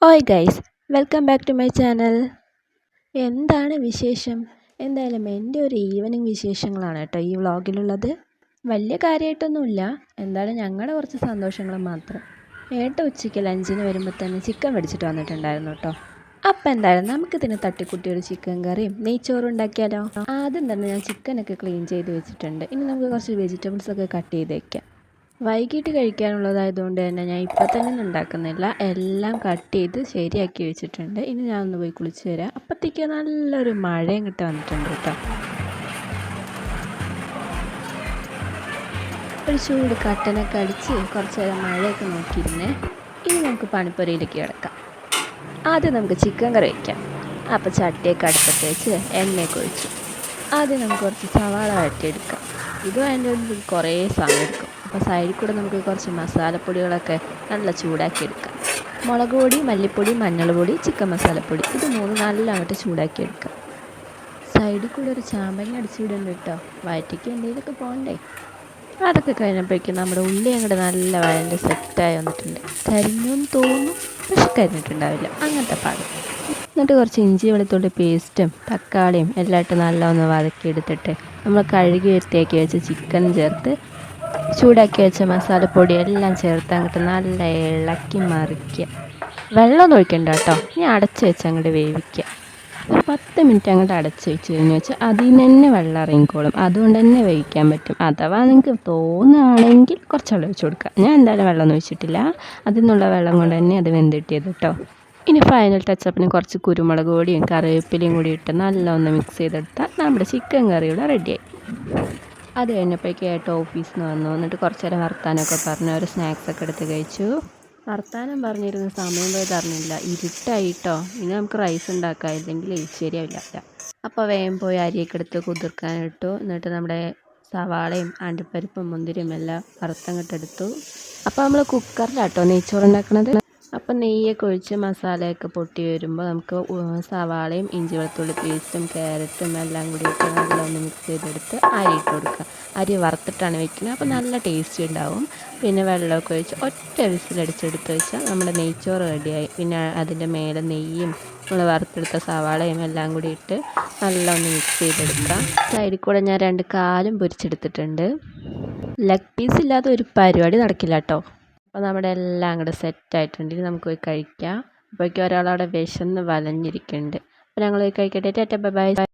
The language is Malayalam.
ഓയ് guys, welcome back to my channel. എന്താണ് വിശേഷം? എന്തായാലും എൻ്റെ ഒരു ഈവനിങ് വിശേഷങ്ങളാണ് കേട്ടോ ഈ വ്ളോഗിലുള്ളത്. വലിയ കാര്യമായിട്ടൊന്നുമില്ല, എന്തായാലും ഞങ്ങളുടെ കുറച്ച് സന്തോഷങ്ങൾ മാത്രം. ഉച്ചയ്ക്ക് ലഞ്ചിന് വരുമ്പോൾ തന്നെ ചിക്കൻ മേടിച്ചിട്ട് വന്നിട്ടുണ്ടായിരുന്നു കേട്ടോ. അപ്പം എന്തായാലും നമുക്കിതിന് തട്ടിക്കുട്ടി ഒരു ചിക്കൻ കറിയും നെയ്ച്ചോറും ഉണ്ടാക്കിയാലോ. ആദ്യം തന്നെ ഞാൻ ചിക്കനൊക്കെ ക്ലീൻ ചെയ്ത് വെച്ചിട്ടുണ്ട്. ഇനി നമുക്ക് കുറച്ച് വെജിറ്റബിൾസൊക്കെ കട്ട് ചെയ്ത് വയ്ക്കാം. വൈകിട്ട് കഴിക്കാനുള്ളതായതുകൊണ്ട് തന്നെ ഞാൻ ഇപ്പം തന്നെ ഒന്നും ഉണ്ടാക്കുന്നില്ല, എല്ലാം കട്ട് ചെയ്ത് ശരിയാക്കി വെച്ചിട്ടുണ്ട്. ഇനി ഞാൻ ഒന്ന് പോയി കുളിച്ച് വരാം. അപ്പോഴത്തേക്ക് നല്ലൊരു മഴയും കിട്ടി വന്നിട്ടുണ്ട് കേട്ടോ. ഒരു ചൂട് കട്ടനൊക്കെ അടിച്ച് കുറച്ച് നേരം മഴയൊക്കെ നോക്കിയിരുന്നേ. ഇനി നമുക്ക് പണിപ്പുരയിലേക്ക് കിടക്കാം. ആദ്യം നമുക്ക് ചിക്കൻ കറി വയ്ക്കാം. അപ്പോൾ ചട്ടിയൊക്കെ അടുപ്പത്ത് വെച്ച് എണ്ണയൊക്കെ ഒഴിച്ചു. ആദ്യം നമുക്ക് കുറച്ച് സവാള വഴറ്റിയെടുക്കാം. ഇത് വേണ്ട കുറേ സമയം എടുക്കും. അപ്പോൾ സൈഡിൽ കൂടെ നമുക്ക് കുറച്ച് മസാലപ്പൊടികളൊക്കെ നല്ല ചൂടാക്കി എടുക്കാം. മുളക് പൊടി, മല്ലിപ്പൊടി, മഞ്ഞൾപ്പൊടി, ചിക്കൻ മസാലപ്പൊടി, ഇത് മൂന്ന് നല്ലതായിട്ട് ചൂടാക്കി എടുക്കാം. സൈഡിൽ കൂടെ ഒരു ചാമ്പങ്ങ അടിച്ചുവിടുന്നുണ്ട് കേട്ടോ, വയറ്റിക്ക് എന്തെങ്കിലുമൊക്കെ പോകണ്ടേ. അതൊക്കെ കഴിഞ്ഞപ്പോഴേക്കും നമ്മുടെ ഉള്ളി അങ്ങോട്ട് നല്ല വഴണ്ട് സെറ്റായി വന്നിട്ടുണ്ട്. കരിഞ്ഞെന്ന് തോന്നും, പക്ഷെ കരിഞ്ഞിട്ടുണ്ടാവില്ല, അങ്ങനത്തെ പാട്. എന്നിട്ട് കുറച്ച് ഇഞ്ചി വെളുത്തുള്ളി പേസ്റ്റും തക്കാളിയും എല്ലാം ഇട്ട് നല്ല ഒന്ന് വഴക്കിയെടുത്തിട്ട് നമ്മൾ കഴുകി വൃത്തിയാക്കി വെച്ച ചിക്കനും ചേർത്ത് ചൂടാക്കി വെച്ച മസാലപ്പൊടി എല്ലാം ചേർത്ത് അങ്ങോട്ട് നല്ല ഇളക്കി മറിക്കുക. വെള്ളം ഒഴിക്കണ്ട കേട്ടോ, ഇനി അടച്ച് വെച്ച് അങ്ങോട്ട് വേവിക്കുക. 10 മിനിറ്റ് അങ്ങോട്ട് അടച്ച് വെച്ച് കഴിഞ്ഞ് വെച്ചാൽ അതിൽ നിന്ന് തന്നെ വെള്ളം ഇറങ്ങിക്കോളും. അതുകൊണ്ട് തന്നെ വേവിക്കാൻ പറ്റും. അഥവാ നിങ്ങൾക്ക് തോന്നുകയാണെങ്കിൽ കുറച്ച് വെള്ളം ഒഴിച്ച് കൊടുക്കുക. ഞാൻ എന്തായാലും വെള്ളമൊന്നും ഒഴിച്ചിട്ടില്ല, അതിൽ നിന്നുള്ള വെള്ളം കൊണ്ട് തന്നെ അത് വെന്തിട്ടിയത് കേട്ടോ. ഇനി ഫൈനൽ ടച്ചപ്പിന് കുറച്ച് കുരുമുളക് പൊടിയും കറിവേപ്പിലയും കൂടി ഇട്ട് നല്ല ഒന്ന് മിക്സ് ചെയ്തെടുത്താൽ നമ്മുടെ ചിക്കൻ കറി ഇവിടെ റെഡിയായി. അത് കഴിഞ്ഞപ്പോഴേക്കും ഓഫീസിൽ നിന്ന് വന്നു. എന്നിട്ട് കുറച്ച് നേരം വർത്താനമൊക്കെ പറഞ്ഞ് ഒരു സ്നാക്സൊക്കെ എടുത്ത് കഴിച്ചു. വർത്താനം പറഞ്ഞിരുന്ന സമയം പോയത് അറിഞ്ഞില്ല, ഇരുട്ടായിട്ടോ. ഇനി നമുക്ക് റൈസ് ഉണ്ടാക്കാം, ഇല്ലെങ്കിൽ ശരിയാവില്ല. അപ്പോൾ വേഗം പോയി അരിയൊക്കെ എടുത്ത് കുതിർക്കാനിട്ടു. എന്നിട്ട് നമ്മുടെ സവാളയും അണ്ടിപ്പരിപ്പും മുന്തിരിയും എല്ലാം വറുത്തങ്ങോട്ടെടുത്തു. അപ്പോൾ നമ്മൾ കുക്കറിലാട്ടോ നെയ്ച്ചോറ് ഉണ്ടാക്കുന്നത്. അപ്പം നെയ്യൊക്കെ ഒഴിച്ച് മസാലയൊക്കെ പൊട്ടി വരുമ്പോൾ നമുക്ക് സവാളയും ഇഞ്ചി വെളുത്തുള്ളി പേസ്റ്റും ക്യാരറ്റും എല്ലാം കൂടി ഇട്ട് നല്ല ഒന്ന് മിക്സ് ചെയ്തെടുത്ത് അരി ഇട്ട് കൊടുക്കുക. അരി വറുത്തിട്ടാണ് വെക്കുന്നത്, അപ്പോൾ നല്ല ടേസ്റ്റ് ഉണ്ടാവും. പിന്നെ വെള്ളമൊക്കെ ഒഴിച്ച് ഒറ്റ വിസിലടിച്ചെടുത്ത് വെച്ചാൽ നമ്മുടെ നെയ്ച്ചോറ് റെഡിയായി. പിന്നെ അതിൻ്റെ മേലെ നെയ്യും നമ്മൾ വറുത്തെടുത്ത സവാളയും എല്ലാം കൂടി ഇട്ട് നല്ല ഒന്ന് മിക്സ് ചെയ്തെടുക്കുക. സൈഡിൽ കൂടെ ഞാൻ 2 കാലും പൊരിച്ചെടുത്തിട്ടുണ്ട്. ലെഗ് പീസ് ഇല്ലാതെ ഒരു പരിപാടി നടക്കില്ല കേട്ടോ. അപ്പോൾ നമ്മുടെ എല്ലാം കൂടെ സെറ്റായിട്ടുണ്ട്. ഇനി നമുക്ക് പോയി കഴിക്കാം. അപ്പോഴേക്കും ഒരാളവിടെ വിശന്ന് വലഞ്ഞിരിക്കുന്നുണ്ട്. അപ്പോൾ ഞങ്ങൾ പോയി കഴിക്കട്ടെ. Tata bye bye.